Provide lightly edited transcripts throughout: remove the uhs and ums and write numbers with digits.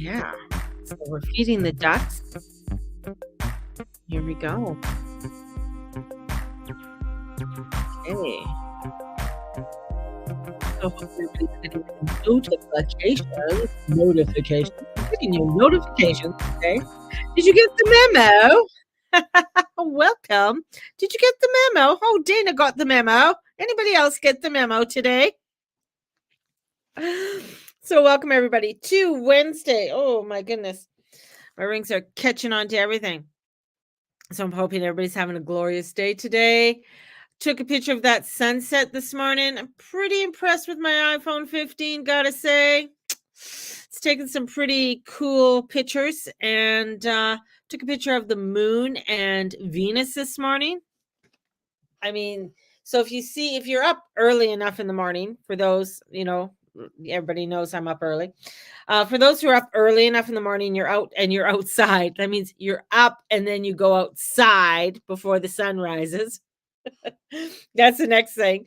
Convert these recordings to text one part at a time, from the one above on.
Yeah. So we're feeding the ducks. Here we go. Okay. So hopefully everybody's getting notifications. We're getting new notifications today. Did you get the memo? Welcome. Did you get the memo? Oh, Dana got the memo. Anybody else get the memo today? So welcome everybody to Wednesday. Oh my goodness. My rings are catching on to everything. So I'm hoping everybody's having a glorious day today. Took a picture of that sunset this morning. I'm pretty impressed with my iPhone 15, gotta say. It's taken some pretty cool pictures, and took a picture of the moon and Venus this morning. I mean, so if you're up early enough in the morning, for those, everybody knows I'm up early. For those who are up early enough in the morning, you're out and you're outside. That means you're up and then you go outside before the sun rises. That's the next thing.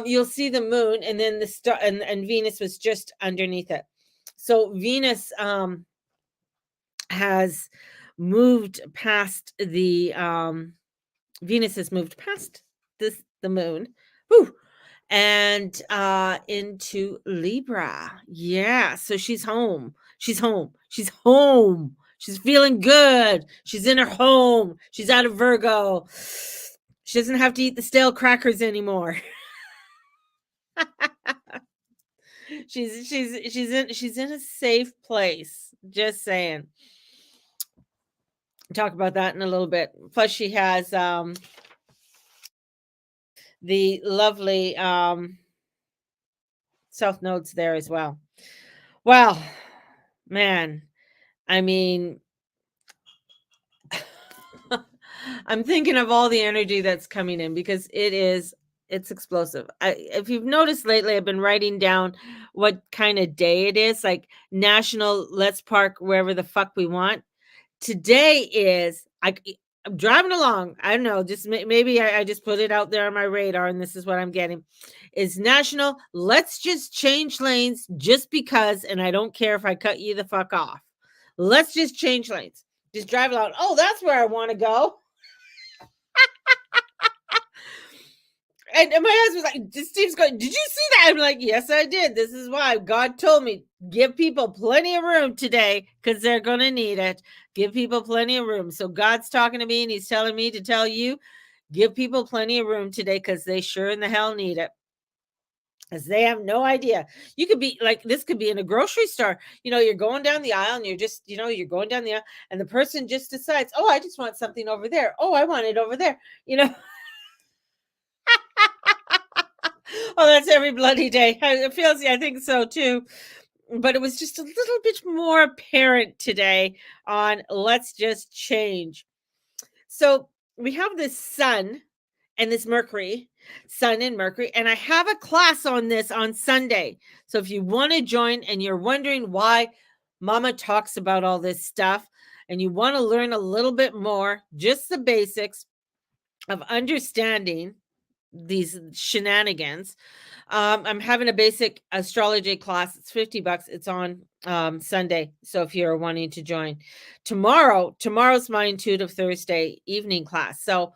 You'll see the moon, and then the star, and Venus was just underneath it. So Venus has moved past the Venus has moved past the moon. Whew, and into Libra. Yeah, so she's home. She's home. She's home. She's feeling good. She's in her home. She's out of Virgo. She doesn't have to eat the stale crackers anymore. she's in a safe place. Just saying. Talk about that in a little bit. Plus, she has the lovely south nodes there as well. Well, man, I mean, I'm thinking of all the energy that's coming in because it's explosive. If you've noticed lately, I've been writing down what kind of day it is, like National Let's Park wherever the fuck we want. Today is I'm driving along. I don't know, just maybe I just put it out there on my radar, and this is what I'm getting. Is National Let's just change lanes just because, and I don't care if I cut you the fuck off. Let's just change lanes. Just drive along. Oh, that's where I want to go. And my husband's like, Steve's going, did you see that? I'm like, yes, I did. This is why God told me, give people plenty of room today because they're going to need it. Give people plenty of room. So God's talking to me and he's telling me to tell you, give people plenty of room today because they sure in the hell need it. Because they have no idea. You could be like, this could be in a grocery store. You're going down the aisle and you're just, you're going down the aisle and the person just decides, oh, I just want something over there. Oh, I want it over there. Oh, that's every bloody day. It feels, I think so too. But it was just a little bit more apparent today on let's just change. So we have this sun and this Mercury, sun and Mercury, and I have a class on this on Sunday. So if you want to join and you're wondering why Mama talks about all this stuff and you want to learn a little bit more, just the basics of understanding these shenanigans, I'm having a basic astrology class. It's $50. It's on Sunday. So if you're wanting to join, tomorrow's my Intuitive Thursday evening class. So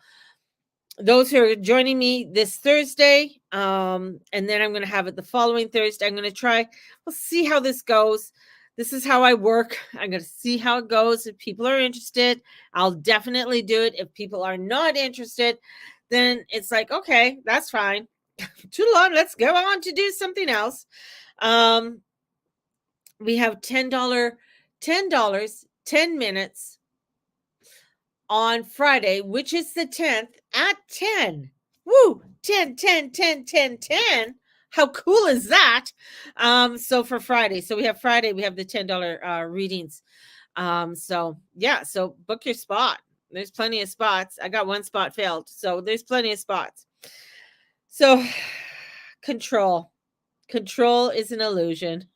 those who are joining me this Thursday, and then I'm going to have it the following Thursday. I'm going to we'll see how this goes. This is how I work. I'm going to see how it goes. If people are interested, I'll definitely do it. If people are not interested, then it's like, okay, that's fine. Too long. Let's go on to do something else. We have $10, 10 minutes on Friday, which is the 10th at 10. Woo! 10, 10, 10, 10, 10. How cool is that? So for Friday, we have the $10 readings. So yeah, so book your spot. There's plenty of spots. I got one spot filled, so there's plenty of spots. So control is an illusion.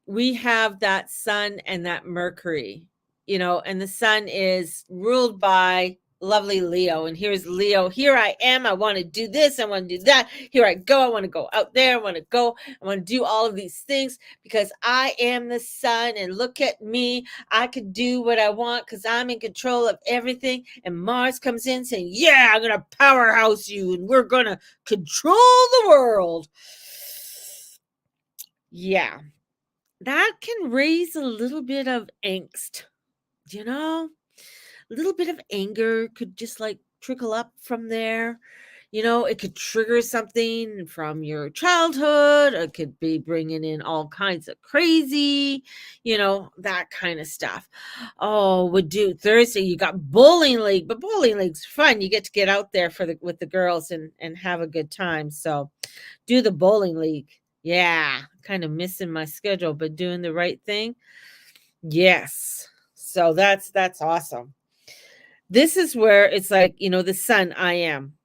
We have that sun and that Mercury, and the sun is ruled by lovely Leo. And here's Leo. Here I am. I want to do this. I want to do that. Here I go. I want to go out there. I want to do all of these things because I am the sun. And look at me. I can do what I want because I'm in control of everything. And Mars comes in saying, yeah, I'm going to powerhouse you and we're going to control the world. Yeah. That can raise a little bit of angst, a little bit of anger could just like trickle up from there. It could trigger something from your childhood. It could be bringing in all kinds of crazy, that kind of stuff. Oh, would do Thursday. You got bowling league, but bowling league's fun. You get to get out there with the girls and have a good time. So do the bowling league. Yeah, kind of missing my schedule, but doing the right thing. Yes. So that's awesome. This is where it's like, the sun, I am.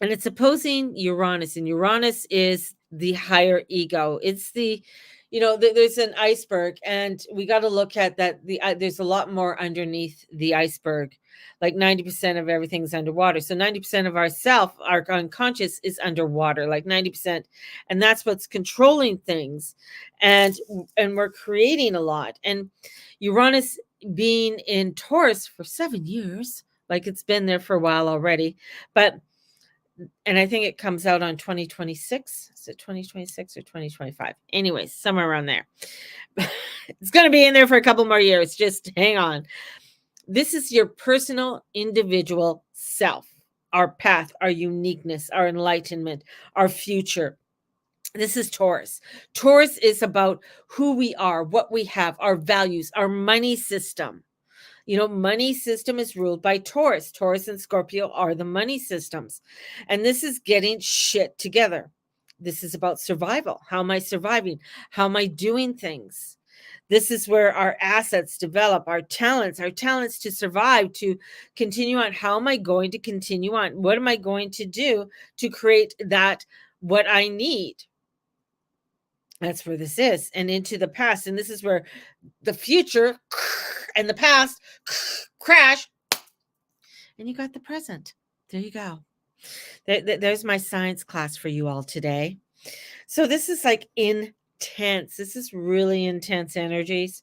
And it's opposing Uranus, and Uranus is the higher ego. It's there's an iceberg, and we got to look at that. There's a lot more underneath the iceberg. Like 90% of everything's underwater. So 90% of our unconscious is underwater, like 90%. And that's what's controlling things. And we're creating a lot. And Uranus being in Taurus for 7 years, like it's been there for a while already. And I think it comes out on 2026. Is it 2026 or 2025? Anyways, somewhere around there. It's going to be in there for a couple more years. Just hang on. This is your personal, individual self, our path, our uniqueness, our enlightenment, our future. This is Taurus. Taurus is about who we are, what we have, our values, our money system. Money system is ruled by Taurus. Taurus and Scorpio are the money systems. And this is getting shit together. This is about survival. How am I surviving? How am I doing things? This is where our assets develop, our talents to survive, to continue on. How am I going to continue on? What am I going to do to create what I need? That's where this is. And into the past. And this is where the future and the past crash. And you got the present. There you go. There's my science class for you all today. So this is like intense. This is really intense energies.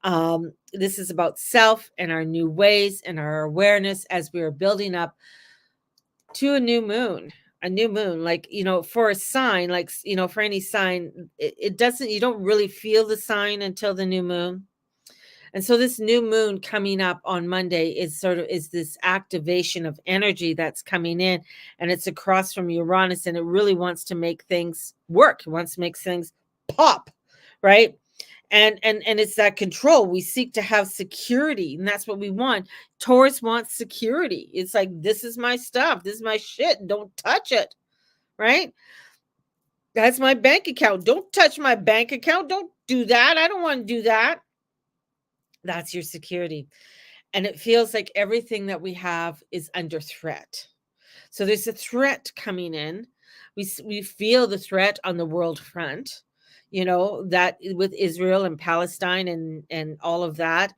This is about self and our new ways and our awareness as we are building up to a new moon. Like, for a sign, like, for any sign, it doesn't, you don't really feel the sign until the new moon. And so this new moon coming up on Monday is this activation of energy that's coming in, and it's across from Uranus, and it really wants to make things work. It wants to make things pop, right? And it's that control. We seek to have security, and that's what we want. Taurus wants security. It's like, this is my stuff. This is my shit. Don't touch it, right? That's my bank account. Don't touch my bank account. Don't do that. I don't want to do that. That's your security. And it feels like everything that we have is under threat. So there's a threat coming in. We feel the threat on the world front, that with Israel and Palestine and all of that.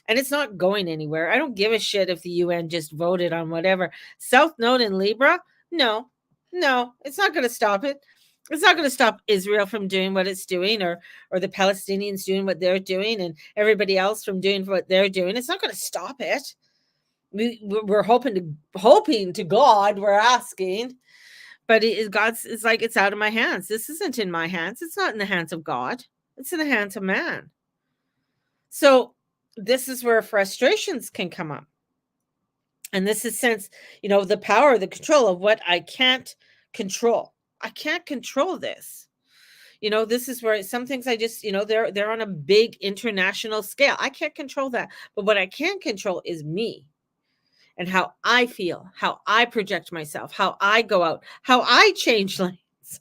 And it's not going anywhere. I don't give a shit if the UN just voted on whatever. South Node in Libra? No, it's not going to stop it. It's not going to stop Israel from doing what it's doing, or the Palestinians doing what they're doing, and everybody else from doing what they're doing. It's not going to stop it. We're hoping to God, we're asking, but it's like, it's out of my hands. This isn't in my hands. It's not in the hands of God. It's in the hands of man. So this is where frustrations can come up. And this is the power, the control of what I can't control. I can't control this. This is where some things I just, they're on a big international scale. I can't control that. But what I can control is me and how I feel, how I project myself, how I go out, how I change lanes.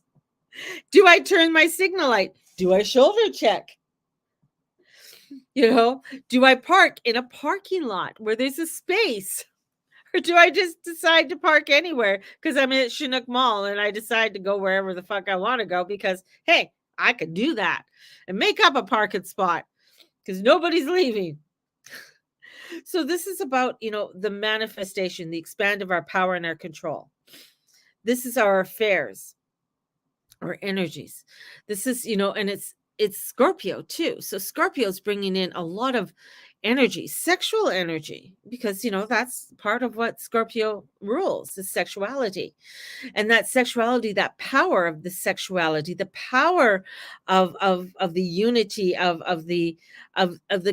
Do I turn my signal light? Do I shoulder check? Do I park in a parking lot where there's a space? Or do I just decide to park anywhere because I'm at Chinook Mall and I decide to go wherever the fuck I want to go because, hey, I could do that and make up a parking spot because nobody's leaving. So this is about, the manifestation, the expand of our power and our control. This is our affairs, our energies. This is, and it's Scorpio too. So Scorpio's bringing in a lot of energy, sexual energy, because that's part of what Scorpio rules, is sexuality. And that sexuality, that power of the sexuality, the power of the unity of the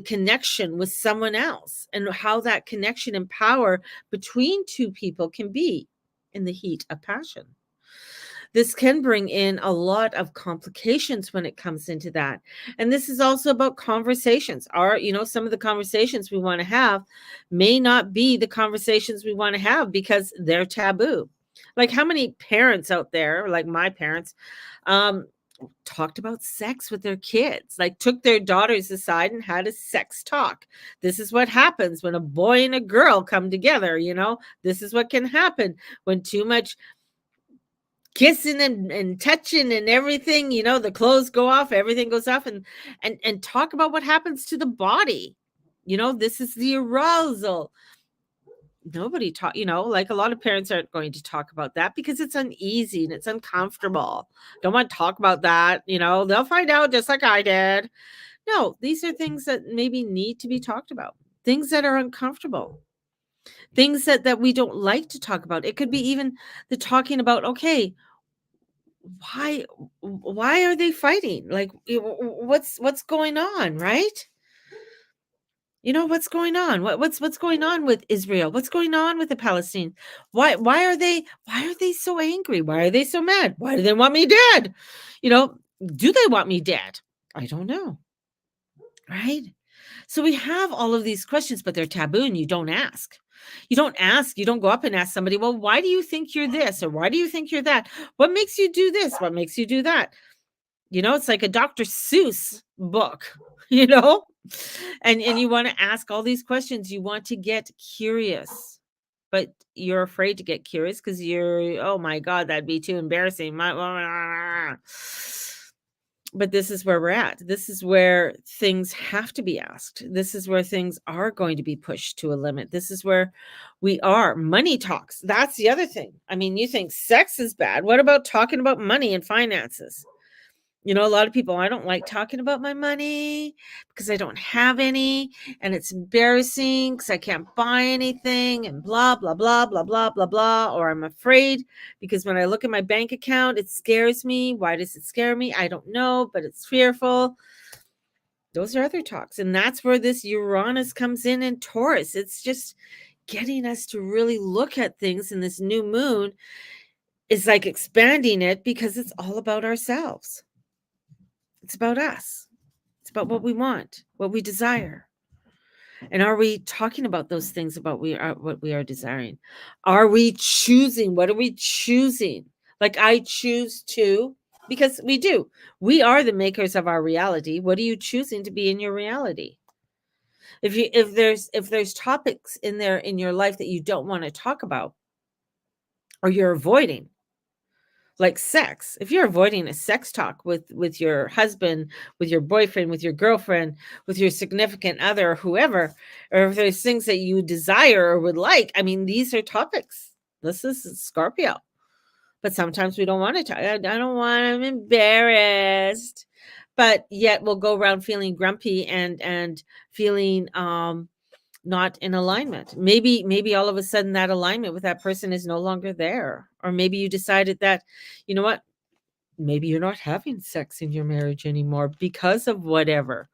connection with someone else, and how that connection and power between two people can be in the heat of passion. This can bring in a lot of complications when it comes into that. And this is also about conversations. Some of the conversations we want to have may not be the conversations we want to have because they're taboo. Like, how many parents out there, like my parents, talked about sex with their kids, like took their daughters aside and had a sex talk. This is what happens when a boy and a girl come together. This is what can happen when too much kissing and touching and everything, the clothes go off, everything goes off, and talk about what happens to the body. This is the arousal. Nobody talk, like a lot of parents aren't going to talk about that because it's uneasy and it's uncomfortable. Don't want to talk about that. They'll find out just like I did. No, these are things that maybe need to be talked about, things that are uncomfortable, things that we don't like to talk about. It could be even the talking about, okay, why why are they fighting? Like, what's going on, right? What's going on? What's going on with Israel? What's going on with the Palestinians? Why are they so angry? Why are they so mad? Why do they want me dead? Do they want me dead? I don't know. Right? So we have all of these questions, but they're taboo and you don't ask. You don't ask, you don't go up and ask somebody, well, why do you think you're this? Or why do you think you're that? What makes you do this? What makes you do that? It's like a Dr. Seuss book, you know? And you want to ask all these questions. You want to get curious, but you're afraid to get curious because oh my God, that'd be too embarrassing. But this is where we're at. This is where things have to be asked. This is where things are going to be pushed to a limit. This is where we are. Money talks. That's the other thing. I mean, you think sex is bad. What about talking about money and finances? A lot of people, I don't like talking about my money because I don't have any, and it's embarrassing because I can't buy anything, and blah, blah, blah, blah, blah, blah, blah. Or I'm afraid because when I look at my bank account, it scares me. Why does it scare me? I don't know, but it's fearful. Those are other talks. And that's where this Uranus comes in Taurus. It's just getting us to really look at things, in this new moon is like expanding it because it's all about ourselves. It's about us. It's about what we want, what we desire. And are we talking about those things about what we are desiring? Are we choosing? What are we choosing? Like, I choose to, because we do. We are the makers of our reality. What are you choosing to be in your reality? If there's topics in there in your life that you don't want to talk about, or you're avoiding, like sex, if you're avoiding a sex talk with your husband, with your boyfriend, with your girlfriend, with your significant other, or whoever, or if there's things that you desire or would like, I mean, these are topics. This is Scorpio. But sometimes we don't want to talk. I don't want, I'm embarrassed. But yet we'll go around feeling grumpy and feeling not in alignment. Maybe all of a sudden that alignment with that person is no longer there. Or maybe you decided that, you know what, maybe you're not having sex in your marriage anymore because of whatever.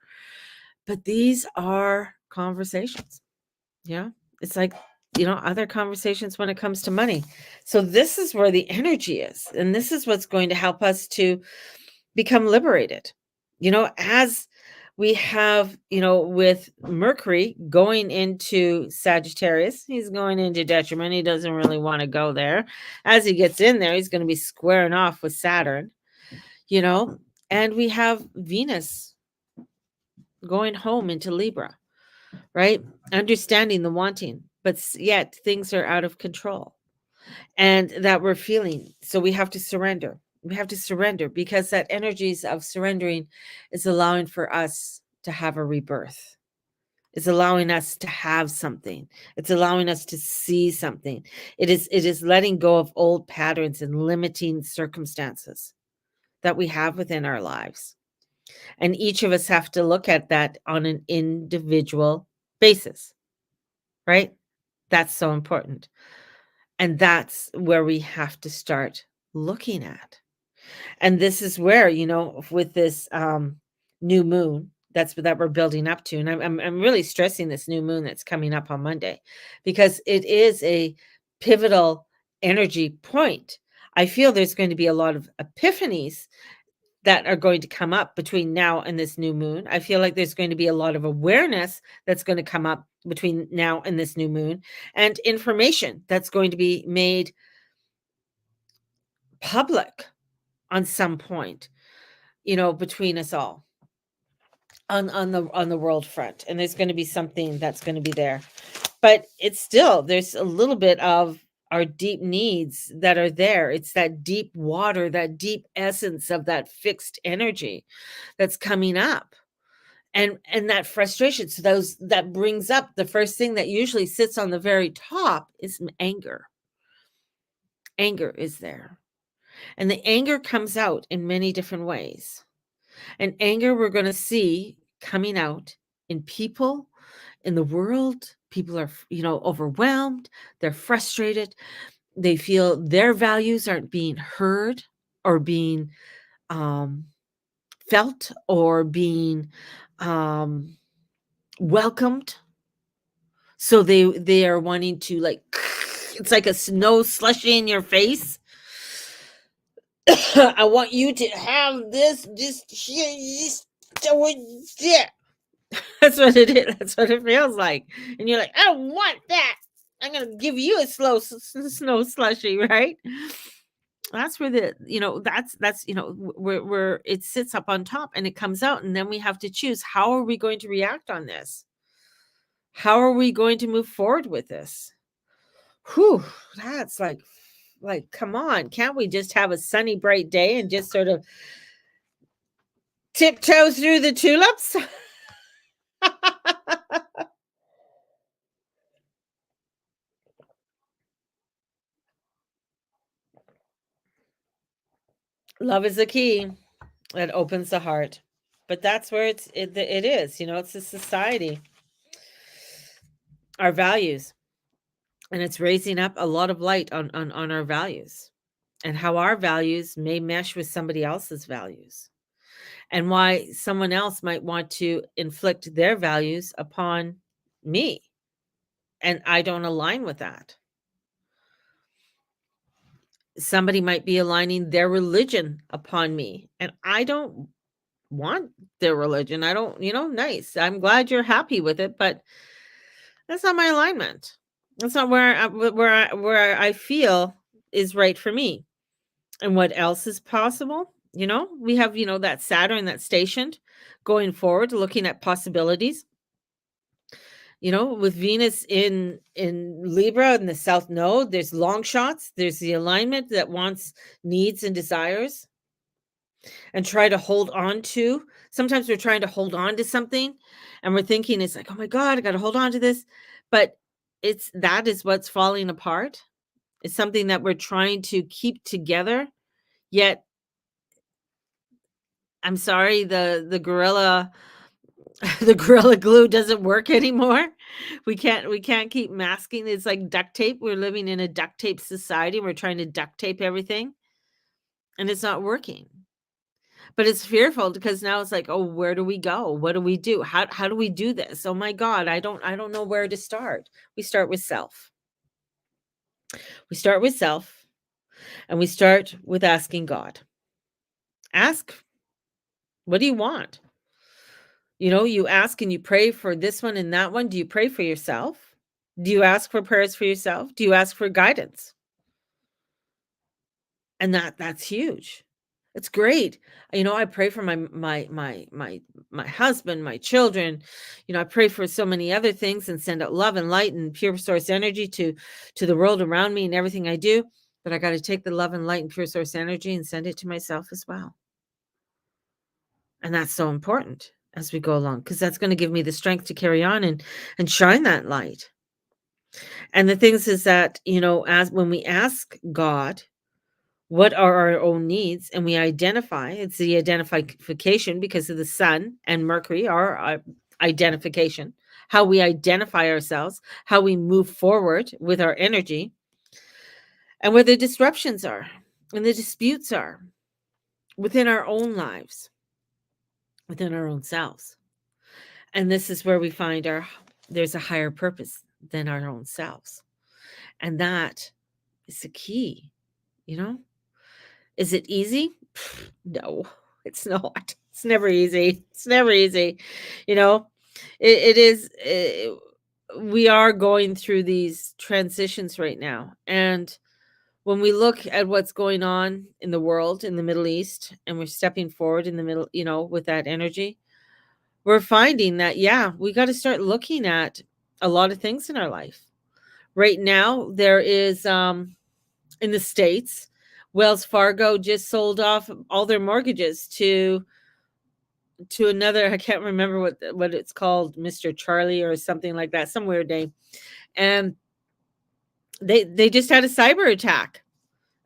But these are conversations. Yeah. It's like, other conversations when it comes to money. So this is where the energy is. And this is what's going to help us to become liberated. As we have, with Mercury going into Sagittarius, he's going into detriment. He doesn't really want to go there. As he gets in there, he's going to be squaring off with Saturn, and we have Venus going home into Libra, right? Understanding the wanting, but yet things are out of control and that we're feeling. So we have to surrender. We have to surrender because that energies of surrendering is allowing for us to have a rebirth. It's allowing us to have something. It's allowing us to see something. It is letting go of old patterns and limiting circumstances that we have within our lives. And each of us have to look at that on an individual basis, right? That's so important. And that's where we have to start looking at. And this is where, with this new moon that we're building up to, and I'm really stressing this new moon that's coming up on Monday, because it is a pivotal energy point. I feel there's going to be a lot of epiphanies that are going to come up between now and this new moon. I feel like there's going to be a lot of awareness that's going to come up between now and this new moon, and information that's going to be made public on some point, between us all on the world front. And there's going to be something that's going to be there. But it's still, there's a little bit of our deep needs that are there. It's that deep water, that deep essence of that fixed energy that's coming up. And that frustration. So that brings up the first thing that usually sits on the very top is anger. Anger is there. And the anger comes out in many different ways. And anger we're going to see coming out in people, in the world. People are, overwhelmed. They're frustrated. They feel their values aren't being heard or being felt or being welcomed. So they are wanting to, like, it's like a snow slushy in your face. I want you to have this yeah. That's what it is. That's what it feels like. And you're like, I don't want that. I'm gonna give you a snow slushy, right? That's where that's where it sits up on top and it comes out, and then we have to choose, how are we going to react on this? How are we going to move forward with this? Whew, that's like, come on, can't we just have a sunny, bright day and just sort of tiptoe through the tulips? Love is the key. It opens the heart. But that's where it is, it's a society, our values. And it's raising up a lot of light on our values and how our values may mesh with somebody else's values, and why someone else might want to inflict their values upon me. And I don't align with that. Somebody might be aligning their religion upon me, and I don't want their religion. I don't, nice. I'm glad you're happy with it, but that's not my alignment. That's not where I feel is right for me. And what else is possible? We have, that Saturn that's stationed going forward, looking at possibilities. With Venus in Libra in the South Node, there's long shots. There's the alignment that wants needs and desires and try to hold on to. Sometimes we're trying to hold on to something and we're thinking it's like, oh my God, I got to hold on to this. But that is what's falling apart. It's something that we're trying to keep together. Yet, I'm sorry, the gorilla the gorilla glue doesn't work anymore. We can't keep masking. It's like duct tape. We're living in a duct tape society. We're trying to duct tape everything and it's not working. But it's fearful because now it's like, oh, where do we go? What do we do? How do we do this? Oh my God, I don't know where to start. We start with self. We start with self, and we start with asking God. Ask, what do you want? You ask and you pray for this one and that one. Do you pray for yourself? Do you ask for prayers for yourself? Do you ask for guidance? And that's huge. It's great. I pray for my husband, my children. I pray for so many other things and send out love and light and pure source energy to the world around me and everything I do. But I got to take the love and light and pure source energy and send it to myself as well. And that's so important. as we go along, because that's going to give me the strength to carry on and shine that light. And the things is that, as when we ask God what are our own needs and we identify, it's the identification because of the sun and Mercury, our identification, how we identify ourselves, how we move forward with our energy, and where the disruptions are and the disputes are within our own lives, within our own selves. And this is where we find there's a higher purpose than our own selves. And that is the key, you know? Is it easy? No, it's not. It's never easy. It's never easy. You know, it is. We are going through these transitions right now. And when we look at what's going on in the world, in the Middle East, and we're stepping forward in the middle, with that energy, we're finding that, yeah, we got to start looking at a lot of things in our life. Right now, there is, in the States, Wells Fargo just sold off all their mortgages to another, I can't remember what it's called, Mr. Charlie or something like that, some weird name. And they just had a cyber attack.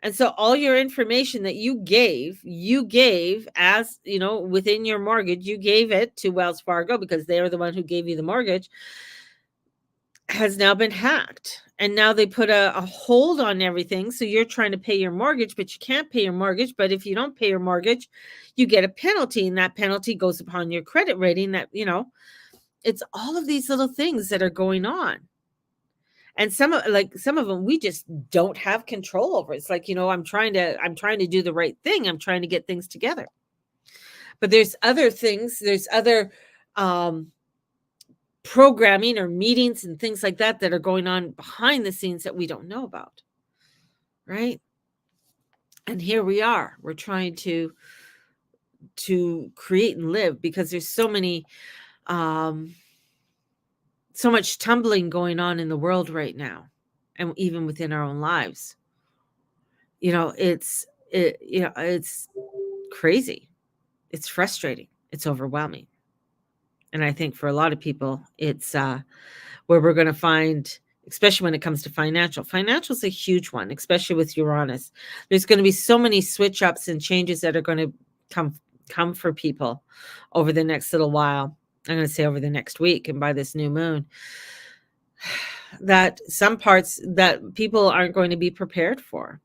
And so all your information that you gave as, within your mortgage, you gave it to Wells Fargo because they are the one who gave you the mortgage, has now been hacked. And now they put a hold on everything. So you're trying to pay your mortgage, but you can't pay your mortgage. But if you don't pay your mortgage, you get a penalty. And that penalty goes upon your credit rating. That, it's all of these little things that are going on. And some of them we just don't have control over. It's like, I'm trying to do the right thing. I'm trying to get things together. But there's other things, there's other programming or meetings and things like that are going on behind the scenes that we don't know about. Right? And here we are. We're trying to create and live because there's so many so much tumbling going on in the world right now, and even within our own lives. It's crazy. It's frustrating. It's overwhelming. And I think for a lot of people, it's where we're going to find, especially when it comes to financial is a huge one, especially with Uranus. There's going to be so many switch ups and changes that are going to come for people over the next little while. I'm going to say over the next week and by this new moon, that some parts that people aren't going to be prepared for.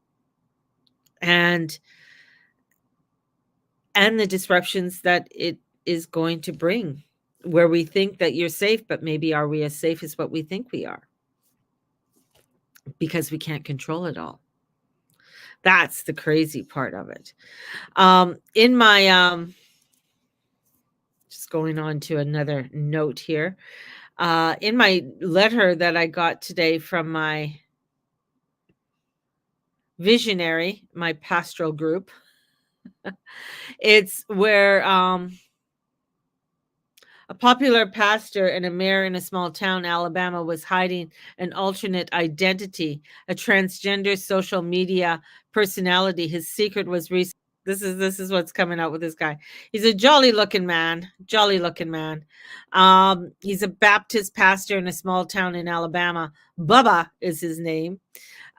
And the disruptions that it is going to bring, where we think that you're safe, but maybe are we as safe as what we think we are? Because we can't control it all. That's the crazy part of it. In my just going on to another note here, in my letter that I got today from my visionary, my pastoral group, it's where a popular pastor and a mayor in a small town, Alabama, was hiding an alternate identity, a transgender social media personality. His secret was this is what's coming out with this guy. He's a jolly looking man. He's a Baptist pastor in a small town in Alabama. Bubba is his name.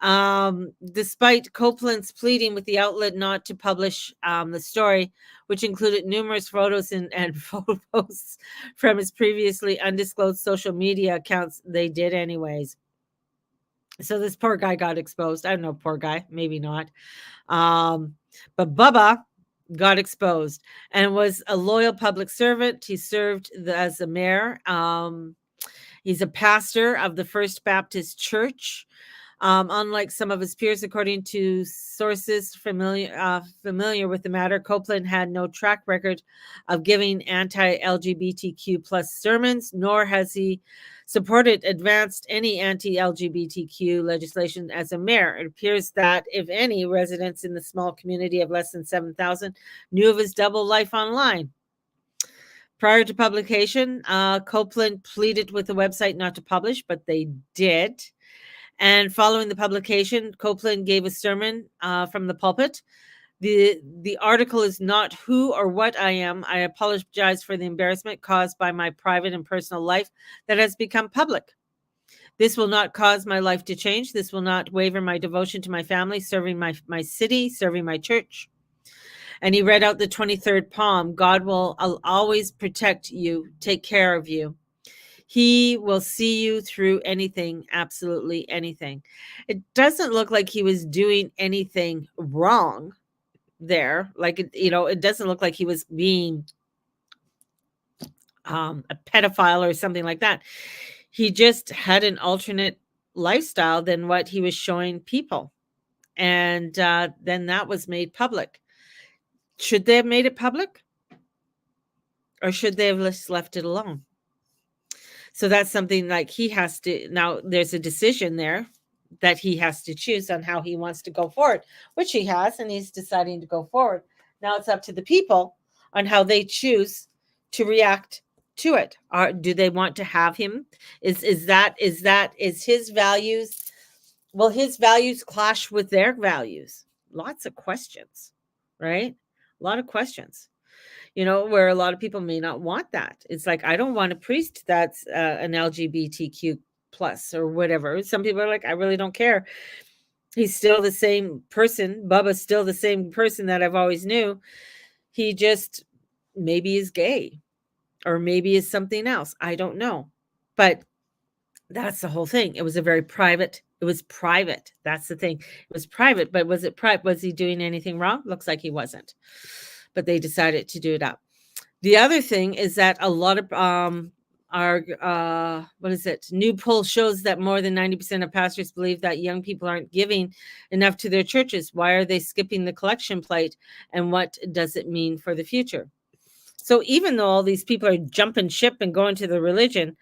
Despite Copeland's pleading with the outlet not to publish the story, which included numerous photos and photo posts from his previously undisclosed social media accounts, they did anyways. So this poor guy got exposed. I don't know, poor guy, maybe not. But Bubba got exposed and was a loyal public servant. He served as a mayor. He's a pastor of the First Baptist Church. Unlike some of his peers, according to sources familiar with the matter, Copeland had no track record of giving anti-LGBTQ plus sermons, nor has he supported advanced any anti-LGBTQ legislation as a mayor. It appears that, if any, residents in the small community of less than 7,000 knew of his double life online. Prior to publication, Copeland pleaded with the website not to publish, but they did. And following the publication, Copeland gave a sermon from the pulpit The article is not who or what I am. I apologize for the embarrassment caused by my private and personal life that has become public. This will not cause my life to change. This will not waver my devotion to my family, serving my city, serving my church. And he read out the 23rd Psalm. God will always protect you, take care of you. He will see you through anything, absolutely anything. It doesn't look like he was doing anything wrong there. Like, it doesn't look like he was being a pedophile or something like that. He just had an alternate lifestyle than what he was showing people. And then that was made public. Should they have made it public? Or should they have just left it alone? So that's something like he has to, now there's a decision there that he has to choose on how he wants to go forward, which he has, and he's deciding to go forward. Now it's up to the people on how they choose to react to it. Do they want to have him? Is his values, will his values clash with their values? Lots of questions, right? A lot of questions. Where a lot of people may not want that. It's like, I don't want a priest that's an LGBTQ plus or whatever. Some people are like, I really don't care. He's still the same person. Bubba's still the same person that I've always knew. He just maybe is gay or maybe is something else. I don't know. But that's the whole thing. It was private. That's the thing. It was private, but was it private? Was he doing anything wrong? Looks like he wasn't. But they decided to do it up. The other thing is that a lot of new poll shows that more than 90% of pastors believe that young people aren't giving enough to their churches. Why are they skipping the collection plate? And what does it mean for the future? So even though all these people are jumping ship and going to the religion,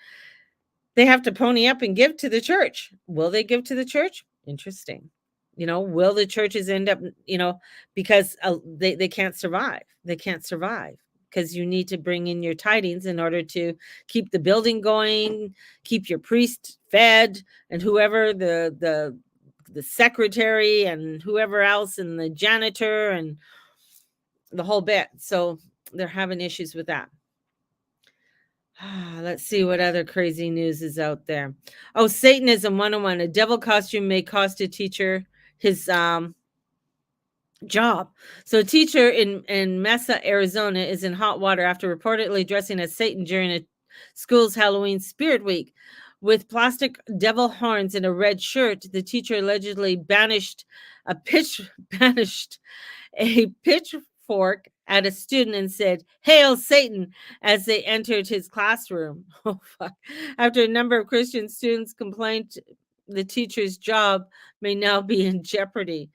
they have to pony up and give to the church. Will they give to the church? Interesting. Will the churches end up, because they can't survive. They can't survive because you need to bring in your tidings in order to keep the building going, keep your priest fed, and whoever the secretary and whoever else and the janitor and the whole bit. So they're having issues with that. Let's see what other crazy news is out there. Oh, Satanism 101. A devil costume may cost a teacher his job. So a teacher in Mesa, Arizona is in hot water after reportedly dressing as Satan during a school's Halloween Spirit Week. With plastic devil horns and a red shirt, the teacher allegedly banished a pitchfork at a student and said, "Hail Satan," as they entered his classroom. Oh, fuck. After a number of Christian students complained, the teacher's job may now be in jeopardy.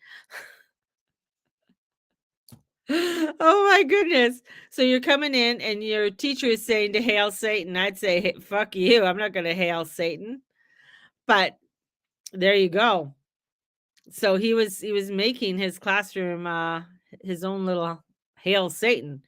Oh my goodness. So you're coming in and your teacher is saying to hail Satan. I'd say, hey, fuck you. I'm not going to hail Satan. But there you go. So he was making his classroom his own little hail Satan.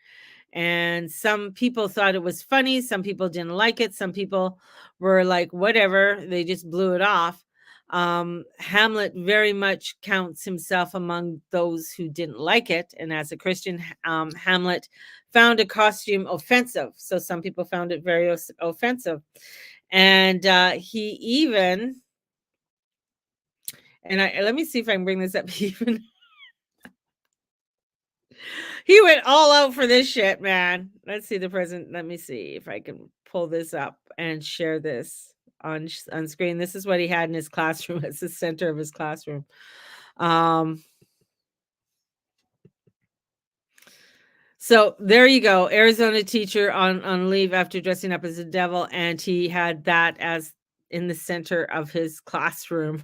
And some people thought it was funny, some people didn't like it, some people were like whatever, they just blew it off. Hamlet very much counts himself among those who didn't like it, and as a Christian, Hamlet found a costume offensive. So some people found it very offensive, and he even, and let me see if I can bring this up. He went all out for this shit, man. Let's see the present. Let me see if I can pull this up and share this on screen. This is what he had in his classroom as the center of his classroom. So there you go. Arizona teacher on leave after dressing up as a devil, and he had that as in the center of his classroom.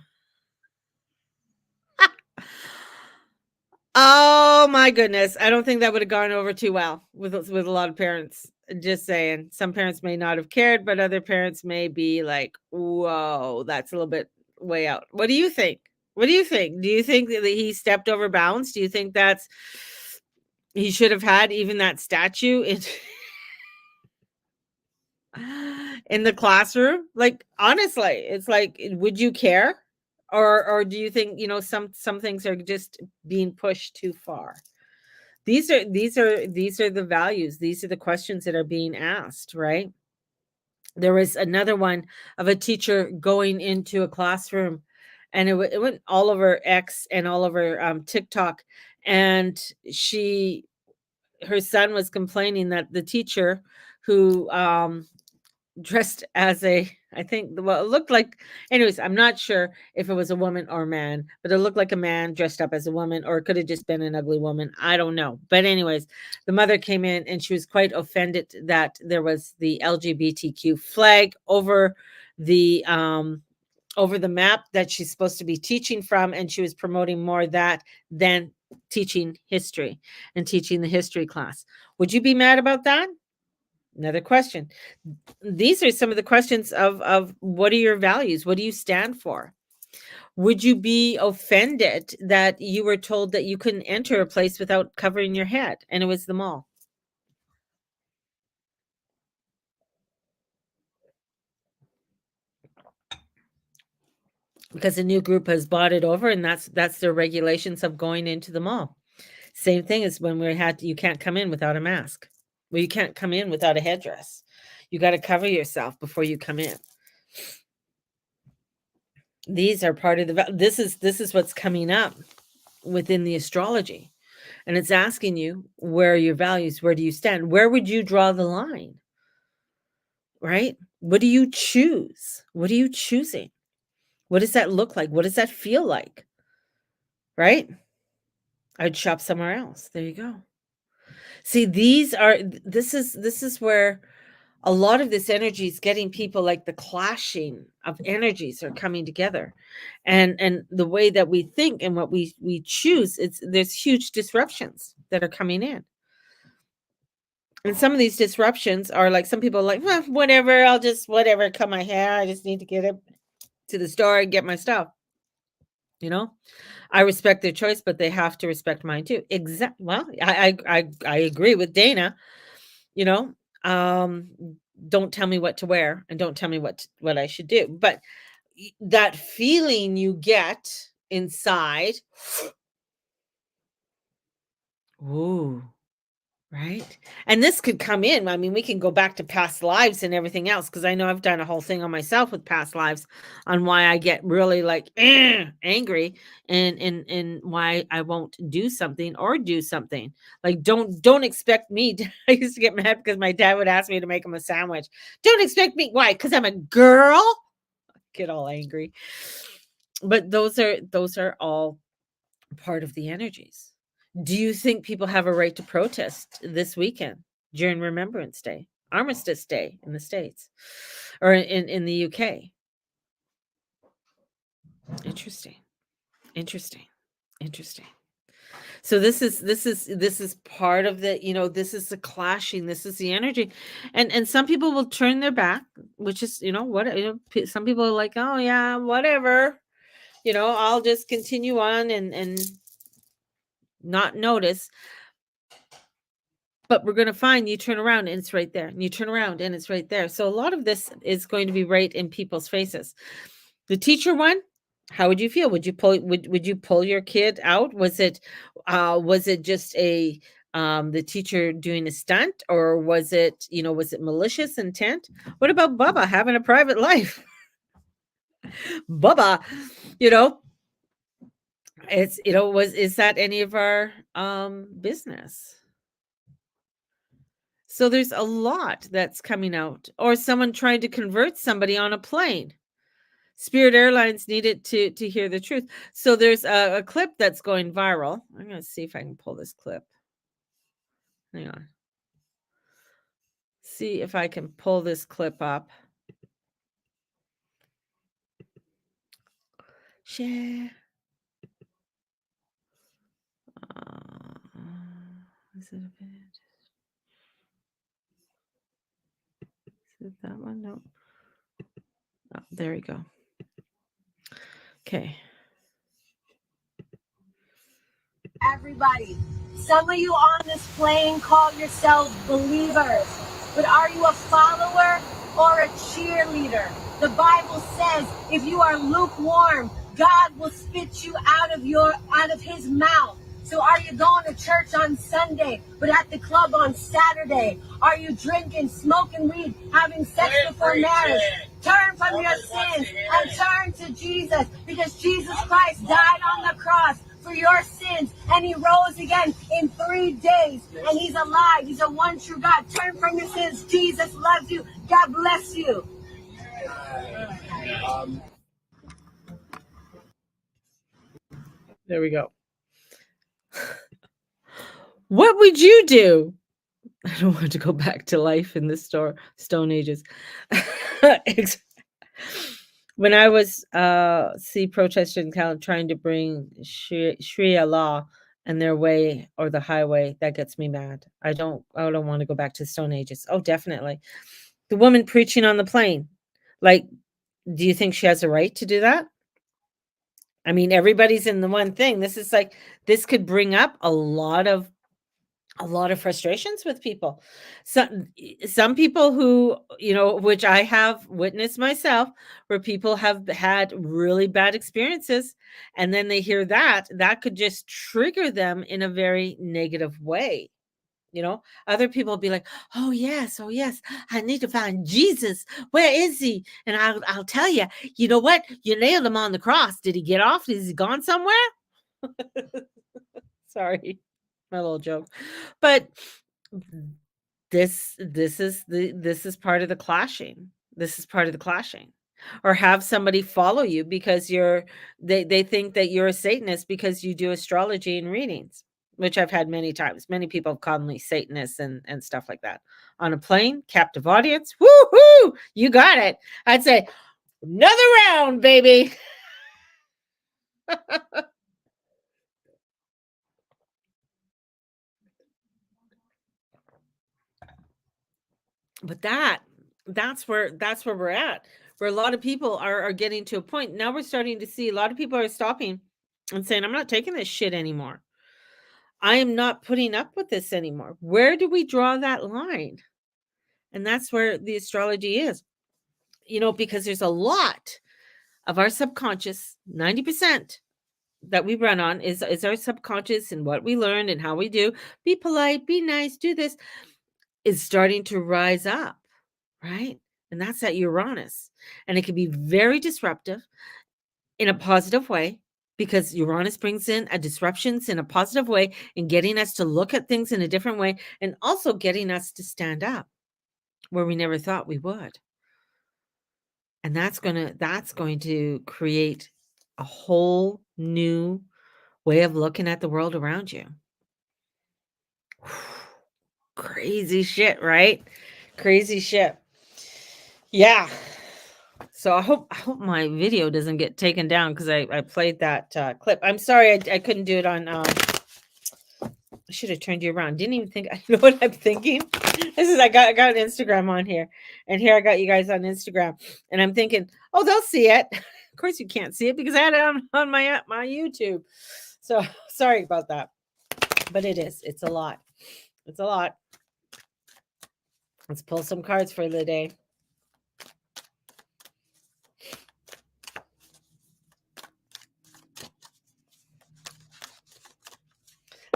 Oh my goodness. I don't think that would have gone over too well with a lot of parents. Just saying. Some parents may not have cared, but other parents may be like, whoa, that's a little bit way out. What do you think? What do you think? Do you think that he stepped over bounds? Do you think he should have had even that statue in the classroom? Like, honestly, it's like, would you care? Or do you think, some things are just being pushed too far? These are the values. These are the questions that are being asked, right? There was another one of a teacher going into a classroom, and it went all over X and all over TikTok, and her son was complaining that the teacher who dressed as a, I think, well, it looked like, anyways, I'm not sure if it was a woman or a man, but it looked like a man dressed up as a woman, or it could have just been an ugly woman. I don't know. But anyways, the mother came in and she was quite offended that there was the LGBTQ flag over the map that she's supposed to be teaching from, and she was promoting more that than teaching history and teaching the history class. Would you be mad about that? Another question. These are some of the questions of what are your values? What do you stand for? Would you be offended that you were told that you couldn't enter a place without covering your head and it was the mall? Because a new group has bought it over, and that's their regulations of going into the mall. Same thing as when you can't come in without a mask. Well, you can't come in without a headdress. You got to cover yourself before you come in. These are part of this is what's coming up within the astrology. And it's asking you, where are your values? Where do you stand? Where would you draw the line? Right? What do you choose? What are you choosing? What does that look like? What does that feel like? Right? I'd shop somewhere else. There you go. See, this is where a lot of this energy is getting people, like the clashing of energies are coming together. And the way that we think and what we choose, there's huge disruptions that are coming in. And some of these disruptions are like, some people are like, well, whatever, I'll just whatever, cut my hair. I just need to get it to the store and get my stuff. You know, I respect their choice, but they have to respect mine too. Well, I agree with Dana. You know, don't tell me what to wear and don't tell me what I should do. But that feeling you get inside, ooh, right? And this could come in. I mean, we can go back to past lives and everything else, because I know I've done a whole thing on myself with past lives on why I get really like angry and why I won't do something or do something. Like, don't expect me to, I used to get mad because my dad would ask me to make him a sandwich. Don't expect me. Why? Because I'm a girl? Get all angry. But those are all part of the energies. Do you think people have a right to protest this weekend during Remembrance Day, Armistice Day in the States, or in the UK? Interesting. So this is part of the, this is the clashing, this is the energy. And some people will turn their back, which is, some people are like, oh yeah, whatever, I'll just continue on and not notice. But we're going to find you turn around and it's right there, and you turn around and it's right there. So a lot of this is going to be right in people's faces. The teacher one, how would you feel? Would you pull your kid out? Was it just the teacher doing a stunt, or was it malicious intent? What about Bubba having a private life? Bubba, it's is that any of our business? So there's a lot that's coming out, or someone trying to convert somebody on a plane. Spirit Airlines needed to hear the truth. So there's a clip that's going viral. I'm going to see if I can pull this clip. Hang on. See if I can pull this clip up. Share. Is it a bit? Is it that one? No. Oh, there we go. Okay. Everybody, some of you on this plane call yourselves believers, but are you a follower or a cheerleader? The Bible says if you are lukewarm, God will spit you out of his mouth. So are you going to church on Sunday, but at the club on Saturday? Are you drinking, smoking weed, having sex before marriage? Turn from your sins and turn to Jesus, because Jesus Christ died on the cross for your sins, and he rose again in 3 days, and he's alive. He's a one true God. Turn from your sins. Jesus loves you. God bless you. There we go. What would you do? I don't want to go back to life in the Stone Ages. When I was protesting in Canada trying to bring Sharia law and their way or the highway, that gets me mad. I don't want to go back to the Stone Ages. Oh, definitely. The woman preaching on the plane. Like, do you think she has a right to do that? I mean, everybody's in the one thing. This could bring up a lot of frustrations with people. Some people who, which I have witnessed myself, where people have had really bad experiences, and then they hear that could just trigger them in a very negative way. Other people will be like, oh yes, I need to find Jesus. Where is he? And I'll tell you, you know what? You nailed him on the cross. Did he get off? Is he gone somewhere? Sorry, my little joke. But this is part of the clashing. This is part of the clashing. Or have somebody follow you because they think that you're a Satanist because you do astrology and readings, which I've had many times. Many people have called me Satanist and stuff like that. On a plane, captive audience. Woohoo! You got it. I'd say, another round, baby. But that's where we're at, where a lot of people are getting to a point. Now we're starting to see a lot of people are stopping and saying, I'm not taking this shit anymore. I am not putting up with this anymore. Where do we draw that line? And that's where the astrology is. Because there's a lot of our subconscious, 90% that we run on is our subconscious, and what we learned and how we do. Be polite, be nice, do this, is starting to rise up, right? And that's that Uranus. And it can be very disruptive in a positive way, because Uranus brings in a disruptions in a positive way and getting us to look at things in a different way, and also getting us to stand up where we never thought we would. And that's going to create a whole new way of looking at the world around you. Crazy shit, right? Crazy shit. Yeah. So I hope my video doesn't get taken down because I played that clip. I'm sorry I couldn't do it on. I should have turned you around. Didn't even think. I know what I'm thinking. I got Instagram on here, and here I got you guys on Instagram, and I'm thinking, oh, they'll see it. Of course, you can't see it because I had it on my YouTube. So sorry about that, but it's a lot. It's a lot. Let's pull some cards for the day.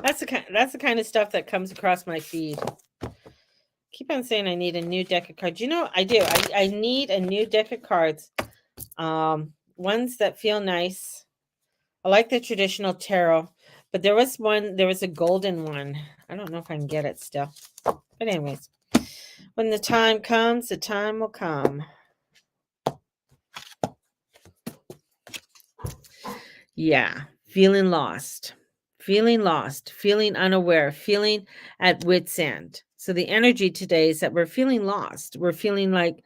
That's the kind of stuff that comes across my feed. Keep on saying I need a new deck of cards. I do. I need a new deck of cards. Ones that feel nice. I like the traditional tarot, but there was a golden one. I don't know if I can get it still. But anyways, when the time comes, the time will come. Yeah, feeling lost, feeling unaware, feeling at wit's end. So the energy today is that we're feeling lost. We're feeling like,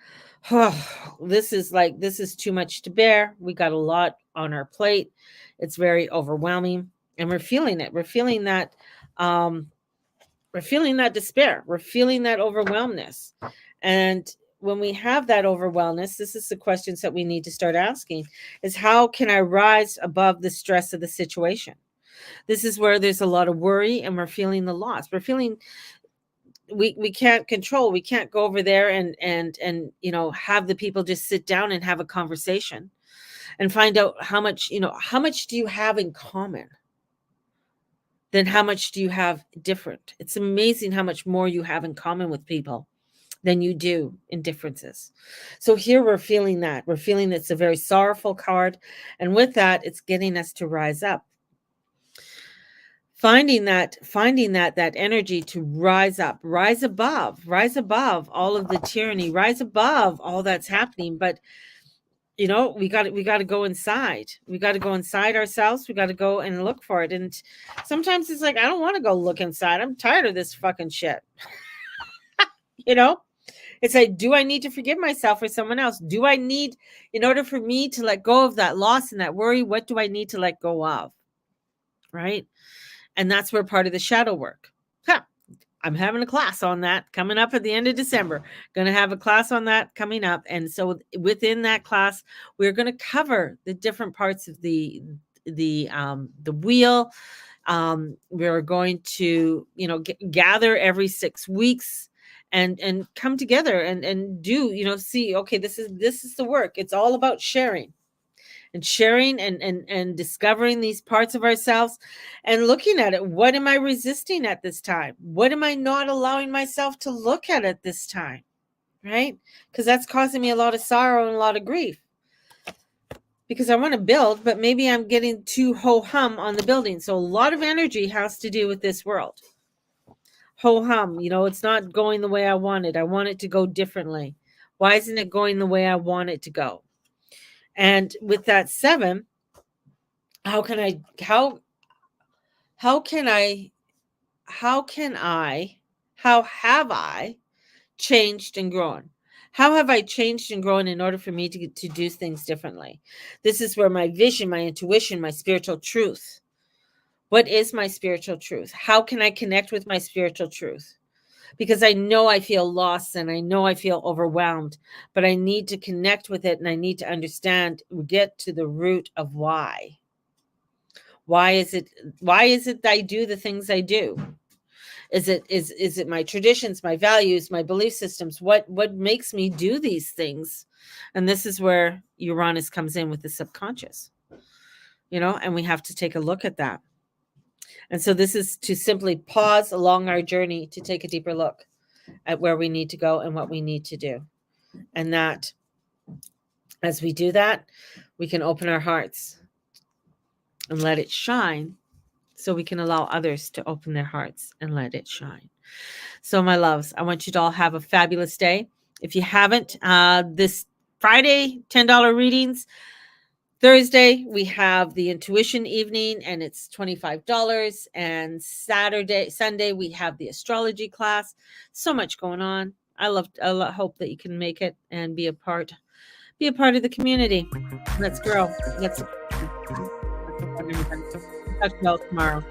oh, this is too much to bear. We got a lot on our plate. It's very overwhelming, and we're feeling it. We're feeling that despair. We're feeling that overwhelmness. And when we have that overwhelmness, this is the questions that we need to start asking, is how can I rise above the stress of the situation? This is where there's a lot of worry, and we're feeling the loss. We're feeling we can't control. We can't go over there and have the people just sit down and have a conversation and find out how much do you have in common? then how much do you have different? It's amazing how much more you have in common with people than you do in differences. So here we're feeling that. We're feeling it's a very sorrowful card. And with that, it's getting us to rise up. Finding that energy to rise up, rise above all of the tyranny, rise above all that's happening. But we got to go inside. We got to go inside ourselves. We got to go and look for it. And sometimes it's like, I don't want to go look inside. I'm tired of this fucking shit. It's like, do I need to forgive myself or someone else? Do I need, in order for me to let go of that loss and that worry, what do I need to let go of? Right? And that's where part of the shadow work. I'm having a class on that coming up at the end of December. Going to have a class on that coming up. And so within that class, we're going to cover the different parts of the wheel. We're going to, gather every 6 weeks and come together and do, see, okay, this is the work. It's all about sharing. And sharing and discovering these parts of ourselves and looking at it. What am I resisting at this time? What am I not allowing myself to look at this time? Right? Because that's causing me a lot of sorrow and a lot of grief. Because I want to build, but maybe I'm getting too ho-hum on the building. So a lot of energy has to do with this world. Ho-hum, it's not going the way I want it. I want it to go differently. Why isn't it going the way I want it to go? And with that 7, how have I changed and grown? How have I changed and grown in order for me to do things differently? This is where my vision, my intuition, my spiritual truth. What is my spiritual truth? How can I connect with my spiritual truth? Because I know I feel lost and I know I feel overwhelmed, but I need to connect with it and I need to understand, get to the root of why. Why is it that I do the things I do? Is it my traditions, my values, my belief systems? What makes me do these things? And this is where Uranus comes in with the subconscious, and we have to take a look at that. And so this is to simply pause along our journey to take a deeper look at where we need to go and what we need to do. And that as we do that, we can open our hearts and let it shine so we can allow others to open their hearts and let it shine. So my loves, I want you to all have a fabulous day. If you haven't, this Friday, $10 readings. Thursday, we have the intuition evening and it's $25. And Sunday, we have the astrology class. So much going on. I hope that you can make it and be a part of the community. Let's grow. Let's talk to you all tomorrow.